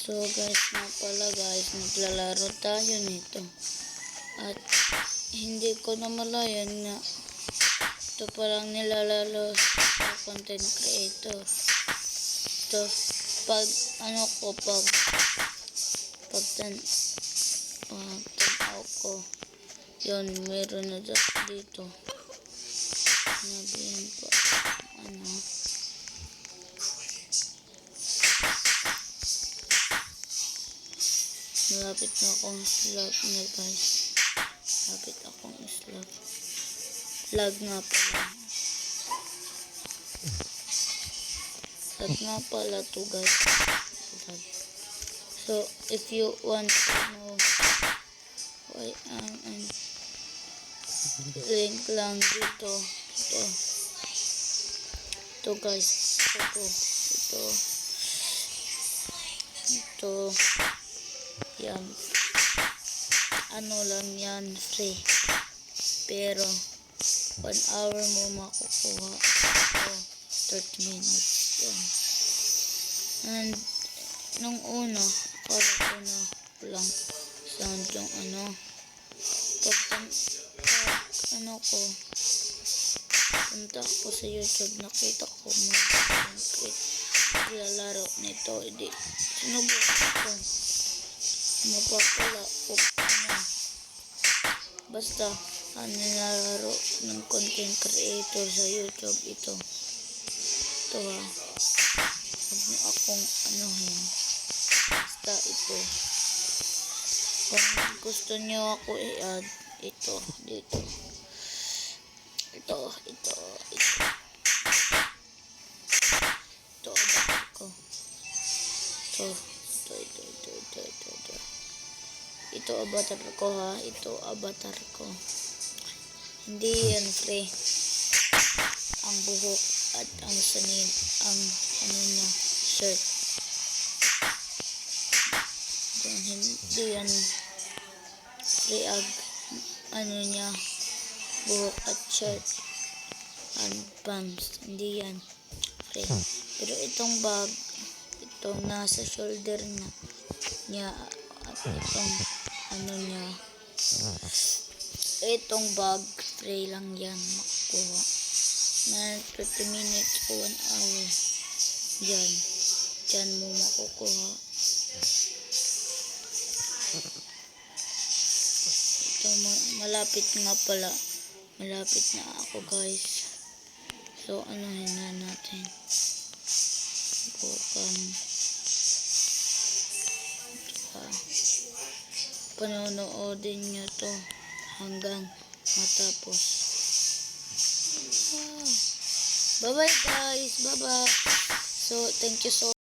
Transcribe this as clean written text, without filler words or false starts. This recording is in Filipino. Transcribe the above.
So guys, nga pala guys, naglalaro tayo nito. At hindi ko na malayan na ito palang nilalaro sa content creator. Ito, pag tanaw ko, yun, meron na dito. Nabihin po, malapit na akong slap na guys. Malapit akong slap. Lag nga pala. Lag nga pala to guys. Lag. So, if you want to know why link lang dito. Ito guys. Ito. Yan. Ano lang yan, free. Pero 1 hour mo makukuha. So, 30 minutes. Yan. And nung una, akala ko na lang sound yung punta ko sa YouTube, nakita ko lalaro nito. Hindi sinubukan ko. Mapapala ko basta nilalaro ng content creator sa YouTube ito ha. Huwag niyo akong anuhin, basta ito. Kung gusto niyo ako i-add ito dito, ito ito avatar ko ha. Ito avatar ko. Hindi yan free. Ang buhok at ang sanid, ang niya, shirt. Hindi yan free niya, buhok at shirt and pants. Hindi yan free. Pero itong bag, itong nasa shoulder niya at itong niya, itong bag, free lang yan makukuha. Na 30 minutes o 1 hour. Diyan mo makukuha. Ito, malapit nga pala. Malapit na ako guys. So, anuhin na natin. Bukan. Panonoodin nyo to hanggang matapos. Bye bye guys. Bye bye. So, thank you so